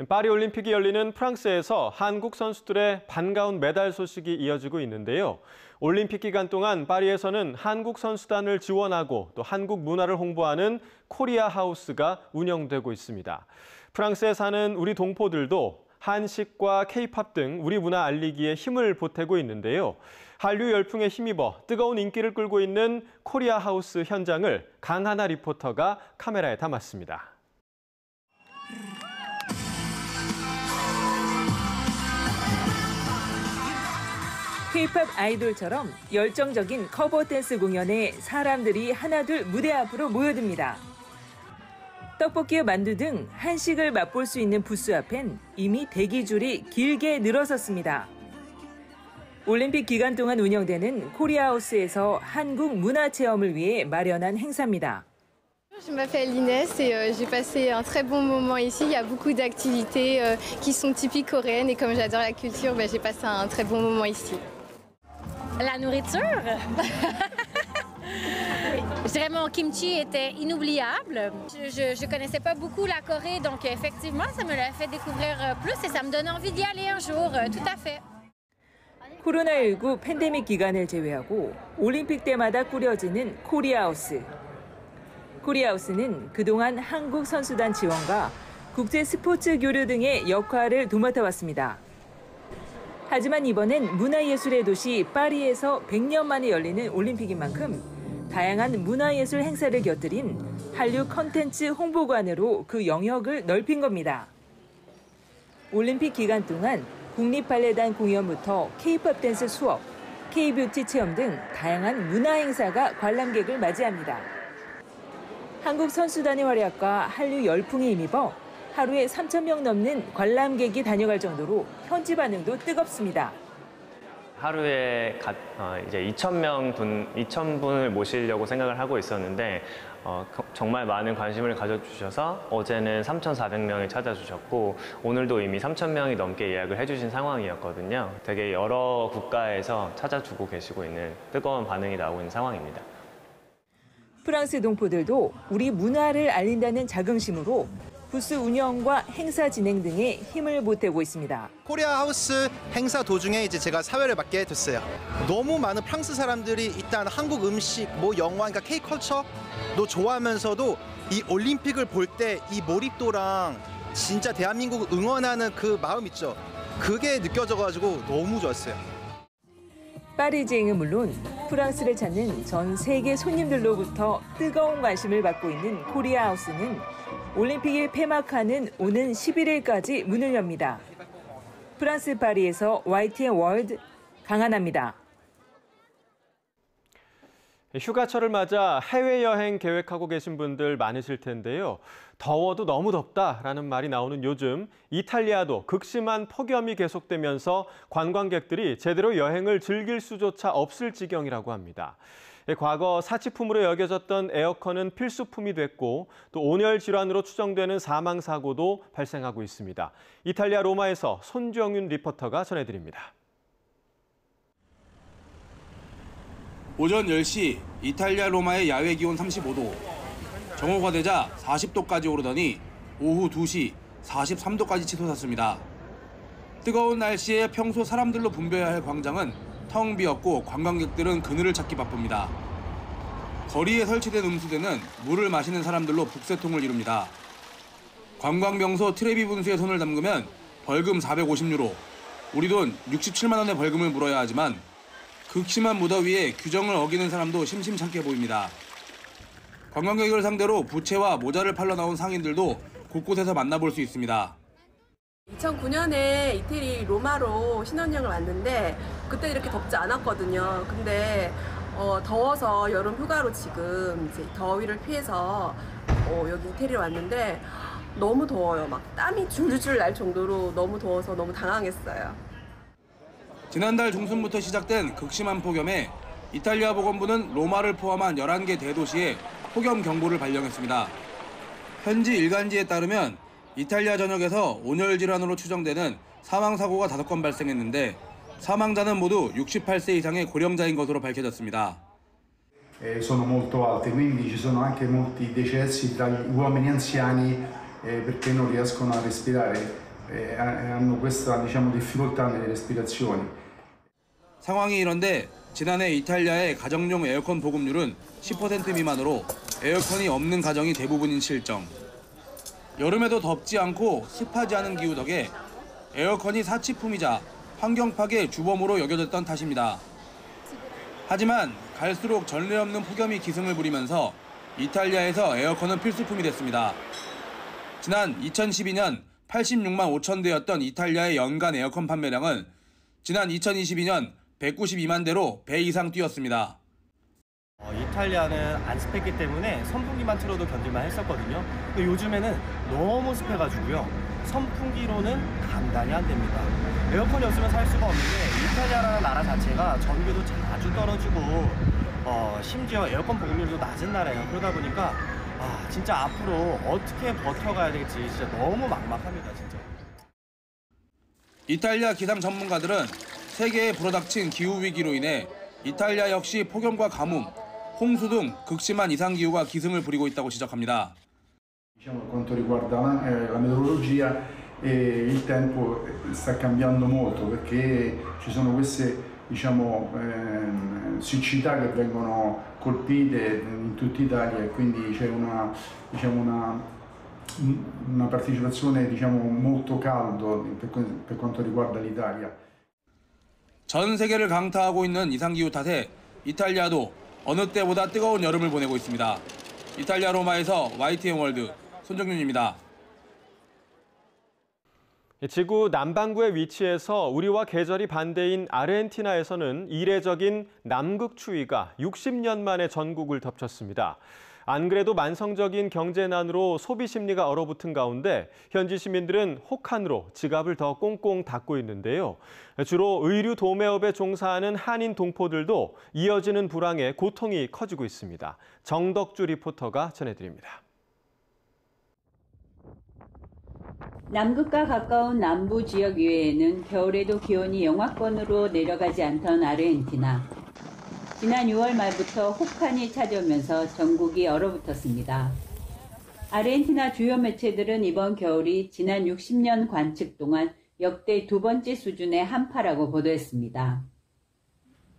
파리올림픽이 열리는 프랑스에서 한국 선수들의 반가운 메달 소식이 이어지고 있는데요. 올림픽 기간 동안 파리에서는 한국 선수단을 지원하고 또 한국 문화를 홍보하는 코리아 하우스가 운영되고 있습니다. 프랑스에 사는 우리 동포들도 한식과 K-팝 등 우리 문화 알리기에 힘을 보태고 있는데요. 한류 열풍에 힘입어 뜨거운 인기를 끌고 있는 코리아 하우스 현장을 강하나 리포터가 카메라에 담았습니다. K-팝 아이돌처럼 열정적인 커버 댄스 공연에 사람들이 하나둘 무대 앞으로 모여듭니다. 떡볶이와 만두 등 한식을 맛볼 수 있는 부스 앞엔 이미 대기줄이 길게 늘어섰습니다. 올림픽 기간 동안 운영되는 코리아하우스에서 한국 문화 체험을 위해 마련한 행사입니다. Je m'appelle Inès et j'ai passé un très bon moment ici. Il y a beaucoup d'activités qui sont typiques coréennes et comme j'adore la culture, j'ai passé un très bon moment ici. La nourriture. Je dirais mon kimchi était inoubliable. Je connaissais pas beaucoup la Corée, donc effectivement, ça me l'a fait découvrir plus et ça me donne envie d'y aller un jour, tout à fait. 코로나19 팬데믹 기간을 제외하고 올림픽 때마다 꾸려지는 코리아하우스. 코리아하우스는 그동안 한국 선수단 지원과 국제 스포츠 교류 등의 역할을 도맡아왔습니다. 하지만 이번엔 문화예술의 도시 파리에서 100년 만에 열리는 올림픽인 만큼 다양한 문화예술 행사를 곁들인 한류 컨텐츠 홍보관으로 그 영역을 넓힌 겁니다. 올림픽 기간 동안 국립발레단 공연부터 K-팝 댄스 수업, K-뷰티 체험 등 다양한 문화 행사가 관람객을 맞이합니다. 한국 선수단의 활약과 한류 열풍에 힘입어 하루에 3,000명 넘는 관람객이 다녀갈 정도로 현지 반응도 뜨겁습니다. 하루에 이제 2,000분을 모시려고 생각을 하고 있었는데 정말 많은 관심을 가져주셔서 어제는 3,400명이 찾아주셨고 오늘도 이미 3,000명이 넘게 예약을 해주신 상황이었거든요. 되게 여러 국가에서 찾아주고 계시고 있는 뜨거운 반응이 나오고 있는 상황입니다. 프랑스 동포들도 우리 문화를 알린다는 자긍심으로 부스 운영과 행사 진행 등에 힘을 보태고 있습니다. 코리아 하우스 행사 도중에 이제 제가 사회를 맡게 됐어요. 너무 많은 프랑스 사람들이 일단 한국 음식, 영화, 그러니까 K-컬처도 좋아하면서도 이 올림픽을 볼 때 이 몰입도랑 진짜 대한민국을 응원하는 그 마음 있죠. 그게 느껴져가지고 너무 좋았어요. 파리지행은 물론 프랑스를 찾는 전 세계 손님들로부터 뜨거운 관심을 받고 있는 코리아 하우스는 올림픽이 폐막하는 오는 11일까지 문을 엽니다. 프랑스 파리에서 YTN 월드 강하나입니다. 휴가철을 맞아 해외여행 계획하고 계신 분들 많으실 텐데요. 더워도 너무 덥다라는 말이 나오는 요즘 이탈리아도 극심한 폭염이 계속되면서 관광객들이 제대로 여행을 즐길 수조차 없을 지경이라고 합니다. 과거 사치품으로 여겨졌던 에어컨은 필수품이 됐고 또 온열 질환으로 추정되는 사망 사고도 발생하고 있습니다. 이탈리아 로마에서 손정윤 리포터가 전해드립니다. 오전 10시 이탈리아 로마의 야외 기온 35도. 정오가 되자 40도까지 오르더니 오후 2시 43도까지 치솟았습니다. 뜨거운 날씨에 평소 사람들로 붐벼야 할 광장은 텅 비었고 관광객들은 그늘을 찾기 바쁩니다. 거리에 설치된 음수대는 물을 마시는 사람들로 북새통을 이룹니다. 관광명소 트레비 분수에 손을 담그면 벌금 450유로, 우리 돈 67만 원의 벌금을 물어야 하지만 극심한 무더위에 규정을 어기는 사람도 심심찮게 보입니다. 관광객을 상대로 부채와 모자를 팔러 나온 상인들도 곳곳에서 만나볼 수 있습니다. 2009년에 이태리 로마로 신혼여행을 왔는데 그때 이렇게 덥지 않았거든요. 근데 더워서 여름 휴가로 지금 이제 더위를 피해서 여기 이태리에 왔는데 너무 더워요. 막 땀이 줄줄 날 정도로 너무 더워서 너무 당황했어요. 지난달 중순부터 시작된 극심한 폭염에 이탈리아 보건부는 로마를 포함한 11개 대도시에 폭염 경보를 발령했습니다. 현지 일간지에 따르면 이탈리아 전역에서 온열 질환으로 추정되는 사망 사고가 5건 발생했는데 사망자는 모두 68세 이상의 고령자인 것으로 밝혀졌습니다. Sono molto alte, quindi ci sono anche molti decessi tra gli uomini anziani perché non riescono a respirare hanno questa, diciamo, difficoltà nelle respirazioni. 상황이 이런데 지난해 이탈리아의 가정용 에어컨 보급률은 10% 미만으로 에어컨이 없는 가정이 대부분인 실정. 여름에도 덥지 않고 습하지 않은 기후 덕에 에어컨이 사치품이자 환경 파괴 주범으로 여겨졌던 탓입니다. 하지만 갈수록 전례 없는 폭염이 기승을 부리면서 이탈리아에서 에어컨은 필수품이 됐습니다. 지난 2012년 86만 5천 대였던 이탈리아의 연간 에어컨 판매량은 지난 2022년 192만 대로 배 이상 뛰었습니다. 이탈리아는 안 습했기 때문에 선풍기만 틀어도 견딜만 했었거든요. 근데 요즘에는 너무 습해가지고요. 선풍기로는 감당이 안 됩니다. 에어컨이 없으면 살 수가 없는데 이탈리아라는 나라 자체가 전기도 자주 떨어지고 심지어 에어컨 보급률도 낮은 나라예요. 그러다 보니까 진짜 앞으로 어떻게 버텨가야 될지 진짜 너무 막막합니다. 진짜. 이탈리아 기상 전문가들은 세계에 불어닥친 기후위기로 인해 이탈리아 역시 폭염과 가뭄, 홍수 등 극심한 이상기후가 기승을 부리고 있다고 지적합니다. Diciamo, per quanto riguarda la meteorologia, il tempo sta cambiando molto perché ci sono queste, diciamo, siccità che vengono colpite in tutta Italia e quindi c'è una partecipazione, diciamo, molto caldo per quanto riguarda l'Italia. 전 세계를 강타하고 있는 이상기후 탓에 이탈리아도 어느 때보다 뜨거운 여름을 보내고 있습니다. 이탈리아 로마에서 YTN 월드 손정윤입니다. 지구 남반구에 위치해서 우리와 계절이 반대인 아르헨티나에서는 이례적인 남극추위가 60년 만에 전국을 덮쳤습니다. 안 그래도 만성적인 경제난으로 소비 심리가 얼어붙은 가운데 현지 시민들은 혹한으로 지갑을 더 꽁꽁 닫고 있는데요. 주로 의류 도매업에 종사하는 한인 동포들도 이어지는 불황에 고통이 커지고 있습니다. 정덕주 리포터가 전해드립니다. 남극과 가까운 남부 지역 이외에는 겨울에도 기온이 영하권으로 내려가지 않던 아르헨티나. 지난 6월 말부터 혹한이 찾아오면서 전국이 얼어붙었습니다. 아르헨티나 주요 매체들은 이번 겨울이 지난 60년 관측 동안 역대 두 번째 수준의 한파라고 보도했습니다.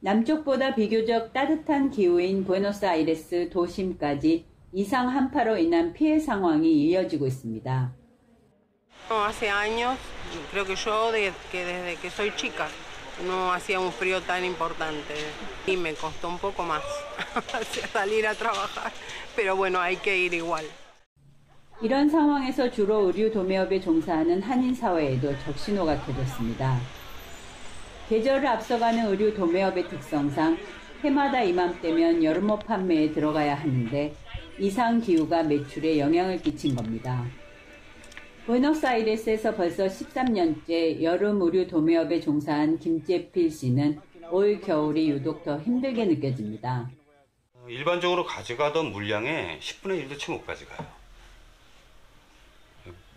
남쪽보다 비교적 따뜻한 기후인 부에노스아이레스 도심까지 이상 한파로 인한 피해 상황이 이어지고 있습니다. Hace años, creo que yo desde que soy chica no hacía un frío tan importante y me costó un poco más salir a trabajar, pero bueno, hay que ir igual. 이런 상황에서 주로 의류 도매업에 종사하는 한인 사회에도 적신호가 켜졌습니다. 계절을 앞서가는 의류 도매업의 특성상 해마다 이맘때면 여름옷 판매에 들어가야 하는데 이상 기후가 매출에 영향을 끼친 겁니다. 부에노스아이레스에서 벌써 13년째 여름 의류 도매업에 종사한 김재필 씨는 올 겨울이 유독 더 힘들게 느껴집니다. 일반적으로 가져가던 물량의 10분의 1도 채 못 가져가요.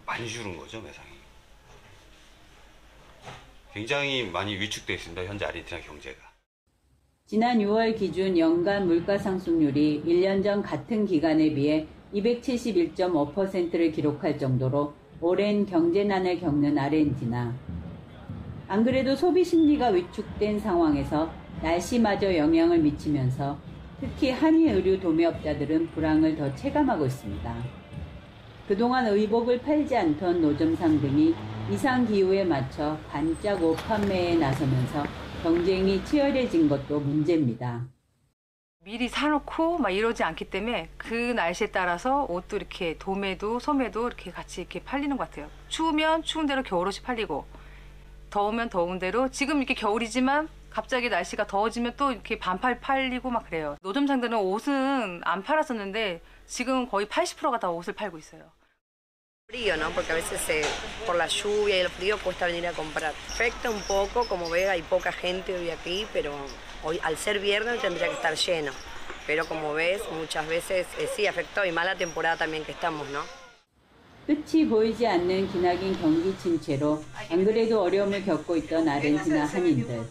많이 줄은 거죠, 매상이. 굉장히 많이 위축되어 있습니다, 현재 아르헨티나 경제가. 지난 6월 기준 연간 물가 상승률이 1년 전 같은 기간에 비해 271.5%를 기록할 정도로 오랜 경제난을 겪는 아르헨티나. 안 그래도 소비 심리가 위축된 상황에서 날씨마저 영향을 미치면서 특히 한인 의류 도매업자들은 불황을 더 체감하고 있습니다. 그동안 의복을 팔지 않던 노점상 등이 이상 기후에 맞춰 반짝 옷 판매에 나서면서 경쟁이 치열해진 것도 문제입니다. 미리 사놓고 막 이러지 않기 때문에 그 날씨에 따라서 옷도 이렇게 도매도 소매도 이렇게 같이 이렇게 팔리는 것 같아요. 추우면 추운 대로 겨울옷이 팔리고 더우면 더운 대로 지금 이렇게 겨울이지만 갑자기 날씨가 더워지면 또 이렇게 반팔 팔리고 막 그래요. 노점상들은 옷은 안 팔았었는데 지금 거의 80%가 다 옷을 팔고 있어요. Frío, ¿no? Porque a veces por la lluvia y el frío cuesta venir a comprar. Afecta un poco, como ve, hay poca gente hoy aquí, pero hoy al ser viernes tendría que estar lleno. Pero como ves, muchas veces sí afectó y mala temporada también que estamos, ¿no? 끝이 보이지 않는 기나긴 경기 침체로 안 그래도 어려움을 겪고 있던 아르헨티나 한인들.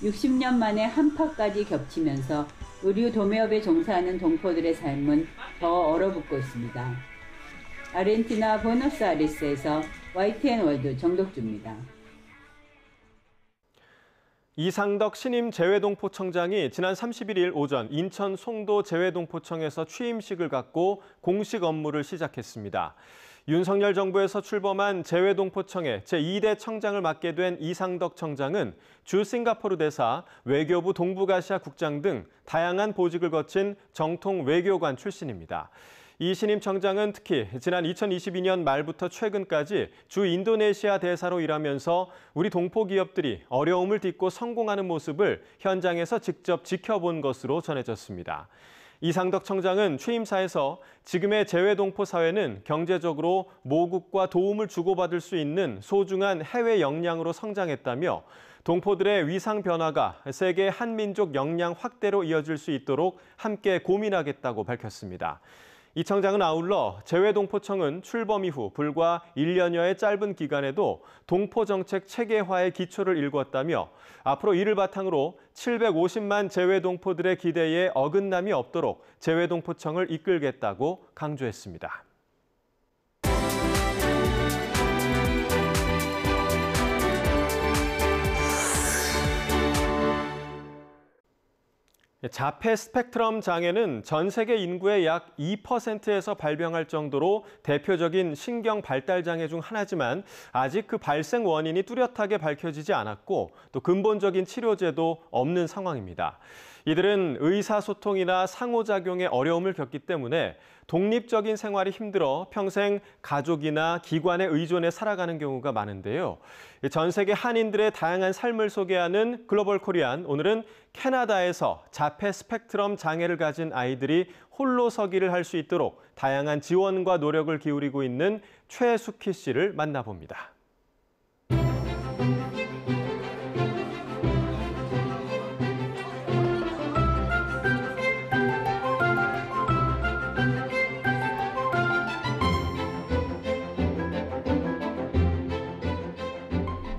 60년 만에 한파까지 겹치면서 의류 도매업에 종사하는 동포들의 삶은 더 얼어붙고 있습니다. 아르헨티나 부에노스아이레스에서 YTN월드 정덕주입니다. 이상덕 신임 재외동포청장이 지난 31일 오전 인천 송도 재외동포청에서 취임식을 갖고 공식 업무를 시작했습니다. 윤석열 정부에서 출범한 재외동포청의 제2대 청장을 맡게 된 이상덕 청장은 주 싱가포르 대사, 외교부 동북아시아 국장 등 다양한 보직을 거친 정통 외교관 출신입니다. 이 신임 청장은 특히 지난 2022년 말부터 최근까지 주 인도네시아 대사로 일하면서 우리 동포 기업들이 어려움을 딛고 성공하는 모습을 현장에서 직접 지켜본 것으로 전해졌습니다. 이상덕 청장은 취임사에서 지금의 재외동포 사회는 경제적으로 모국과 도움을 주고받을 수 있는 소중한 해외 역량으로 성장했다며 동포들의 위상 변화가 세계 한민족 역량 확대로 이어질 수 있도록 함께 고민하겠다고 밝혔습니다. 이 청장은 아울러 재외동포청은 출범 이후 불과 1년여의 짧은 기간에도 동포정책 체계화의 기초를 일궜다며 앞으로 이를 바탕으로 750만 재외동포들의 기대에 어긋남이 없도록 재외동포청을 이끌겠다고 강조했습니다. 자폐 스펙트럼 장애는 전 세계 인구의 약 2%에서 발병할 정도로 대표적인 신경 발달 장애 중 하나지만 아직 그 발생 원인이 뚜렷하게 밝혀지지 않았고 또 근본적인 치료제도 없는 상황입니다. 이들은 의사소통이나 상호작용에 어려움을 겪기 때문에 독립적인 생활이 힘들어 평생 가족이나 기관에 의존해 살아가는 경우가 많은데요. 전 세계 한인들의 다양한 삶을 소개하는 글로벌 코리안, 오늘은 캐나다에서 자폐 스펙트럼 장애를 가진 아이들이 홀로 서기를 할 수 있도록 다양한 지원과 노력을 기울이고 있는 최숙희 씨를 만나봅니다.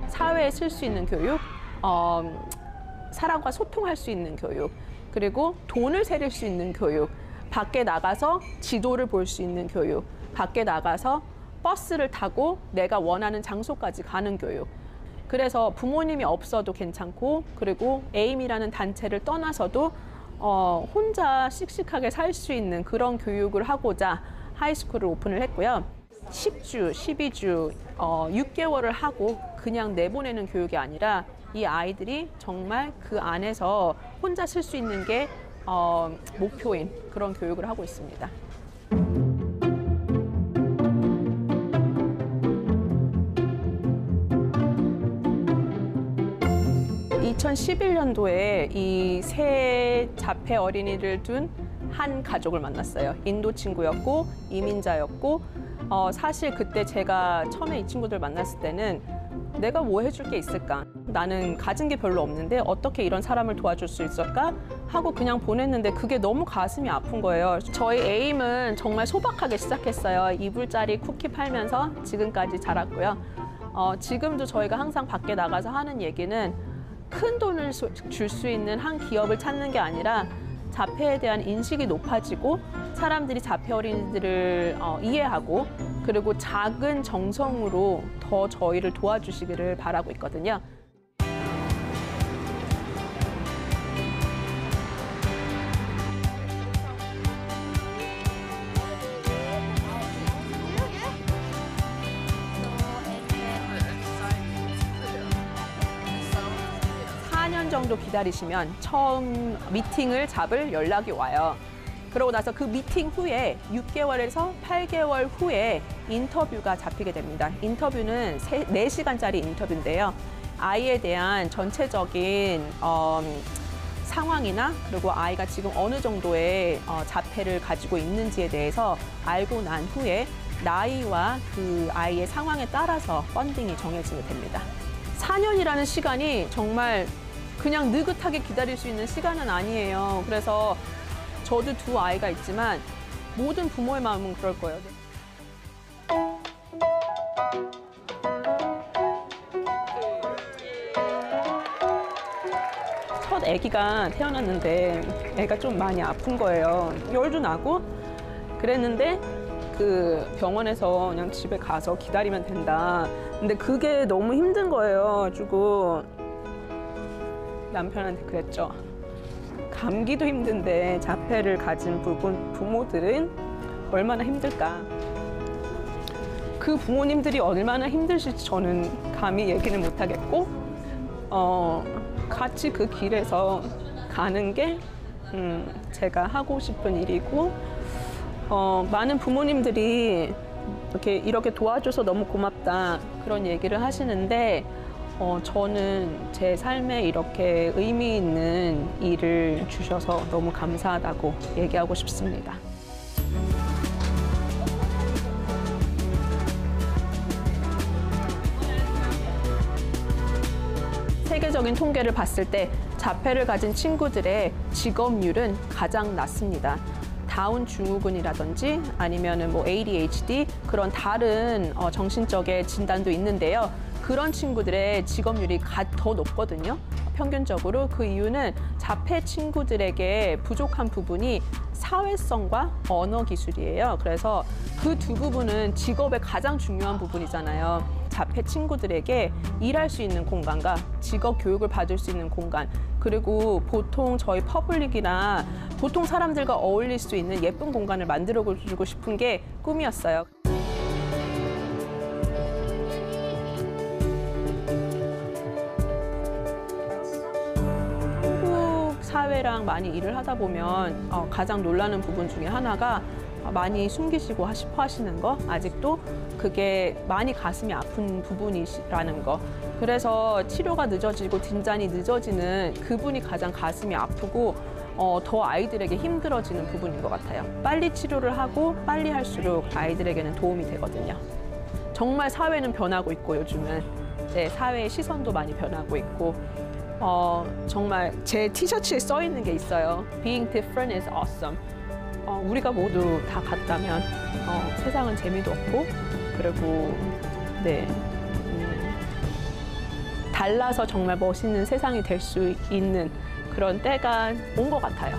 사회에 쓸 수 있는 교육, 사람과 소통할 수 있는 교육, 그리고 돈을 세릴 수 있는 교육, 밖에 나가서 지도를 볼 수 있는 교육, 밖에 나가서 버스를 타고 내가 원하는 장소까지 가는 교육. 그래서 부모님이 없어도 괜찮고, 그리고 에임이라는 단체를 떠나서도 혼자 씩씩하게 살 수 있는 그런 교육을 하고자 하이스쿨을 오픈을 했고요. 10주, 12주, 6개월을 하고 그냥 내보내는 교육이 아니라 이 아이들이 정말 그 안에서 혼자 쓸 수 있는 게 목표인 그런 교육을 하고 있습니다. 2011년도에 이 세 자폐 어린이를 둔 한 가족을 만났어요. 인도 친구였고 이민자였고 사실 그때 제가 처음에 이 친구들 만났을 때는 내가 뭐 해줄 게 있을까? 나는 가진 게 별로 없는데 어떻게 이런 사람을 도와줄 수 있을까? 하고 그냥 보냈는데 그게 너무 가슴이 아픈 거예요. 저희 에임은 정말 소박하게 시작했어요. 이불짜리 쿠키 팔면서 지금까지 자랐고요. 지금도 저희가 항상 밖에 나가서 하는 얘기는 큰 돈을 줄 수 있는 한 기업을 찾는 게 아니라 자폐에 대한 인식이 높아지고 사람들이 자폐 어린이들을 이해하고 그리고 작은 정성으로 더 저희를 도와주시기를 바라고 있거든요. 정도 기다리시면 처음 미팅을 잡을 연락이 와요. 그러고 나서 그 미팅 후에 6개월에서 8개월 후에 인터뷰가 잡히게 됩니다. 인터뷰는 4시간짜리 인터뷰인데요. 아이에 대한 전체적인 상황이나 그리고 아이가 지금 어느 정도의 자폐를 가지고 있는지에 대해서 알고 난 후에 나이와 그 아이의 상황에 따라서 펀딩이 정해지게 됩니다. 4년이라는 시간이 정말 그냥 느긋하게 기다릴 수 있는 시간은 아니에요. 그래서 저도 2 아이가 있지만 모든 부모의 마음은 그럴 거예요. 첫 아기가 태어났는데 애가 좀 많이 아픈 거예요. 열도 나고 그랬는데 그 병원에서 그냥 집에 가서 기다리면 된다. 근데 그게 너무 힘든 거예요. 가지고 남편한테 그랬죠. 감기도 힘든데 자폐를 가진 부모들은 얼마나 힘들까. 그 부모님들이 얼마나 힘드실지 저는 감히 얘기는 못하겠고 같이 그 길에서 가는 게 제가 하고 싶은 일이고 많은 부모님들이 이렇게 도와줘서 너무 고맙다 그런 얘기를 하시는데 저는 제 삶에 이렇게 의미 있는 일을 주셔서 너무 감사하다고 얘기하고 싶습니다. 세계적인 통계를 봤을 때 자폐를 가진 친구들의 직업률은 가장 낮습니다. 다운 증후군이라든지 아니면은 뭐 ADHD 그런 다른 정신적의 진단도 있는데요. 그런 친구들의 직업률이 더 높거든요. 평균적으로. 그 이유는 자폐 친구들에게 부족한 부분이 사회성과 언어 기술이에요. 그래서 그 두 부분은 직업의 가장 중요한 부분이잖아요. 자폐 친구들에게 일할 수 있는 공간과 직업 교육을 받을 수 있는 공간, 그리고 보통 저희 퍼블릭이나 보통 사람들과 어울릴 수 있는 예쁜 공간을 만들어주고 싶은 게 꿈이었어요. 한국 사회랑 많이 일을 하다 보면 가장 놀라는 부분 중에 하나가 많이 숨기시고 싶어 하시는 거, 아직도 그게 많이 가슴이 아픈 부분이라는 거. 그래서 치료가 늦어지고 진단이 늦어지는 그분이 가장 가슴이 아프고 더 아이들에게 힘들어지는 부분인 것 같아요. 빨리 치료를 하고 빨리 할수록 아이들에게는 도움이 되거든요. 정말 사회는 변하고 있고 요즘은 사회의 시선도 많이 변하고 있고 정말 제 티셔츠에 써 있는 게 있어요. Being different is awesome. 우리가 모두 다 같다면 세상은 재미도 없고 그리고 달라서 정말 멋있는 세상이 될 수 있는 그런 때가 온 것 같아요.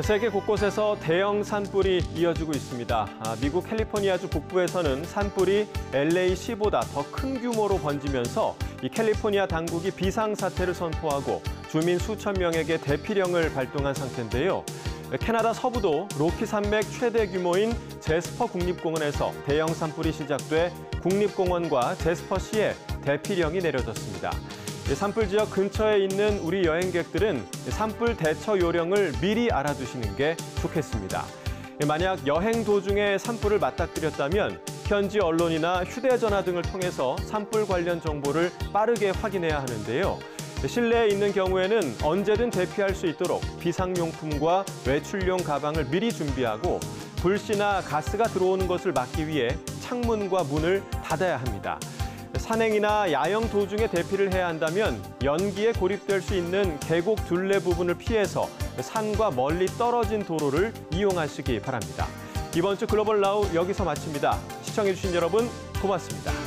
세계 곳곳에서 대형 산불이 이어지고 있습니다. 미국 캘리포니아주 북부에서는 산불이 LA시보다 더 큰 규모로 번지면서 이 캘리포니아 당국이 비상사태를 선포하고 주민 수천 명에게 대피령을 발동한 상태인데요. 캐나다 서부도 로키 산맥 최대 규모인 제스퍼 국립공원에서 대형 산불이 시작돼 국립공원과 제스퍼시에 대피령이 내려졌습니다. 산불 지역 근처에 있는 우리 여행객들은 산불 대처 요령을 미리 알아두시는 게 좋겠습니다. 만약 여행 도중에 산불을 맞닥뜨렸다면 현지 언론이나 휴대전화 등을 통해서 산불 관련 정보를 빠르게 확인해야 하는데요. 실내에 있는 경우에는 언제든 대피할 수 있도록 비상용품과 외출용 가방을 미리 준비하고 불씨나 가스가 들어오는 것을 막기 위해 창문과 문을 닫아야 합니다. 산행이나 야영 도중에 대피를 해야 한다면 연기에 고립될 수 있는 계곡 둘레 부분을 피해서 산과 멀리 떨어진 도로를 이용하시기 바랍니다. 이번 주 글로벌 나우 여기서 마칩니다. 시청해주신 여러분 고맙습니다.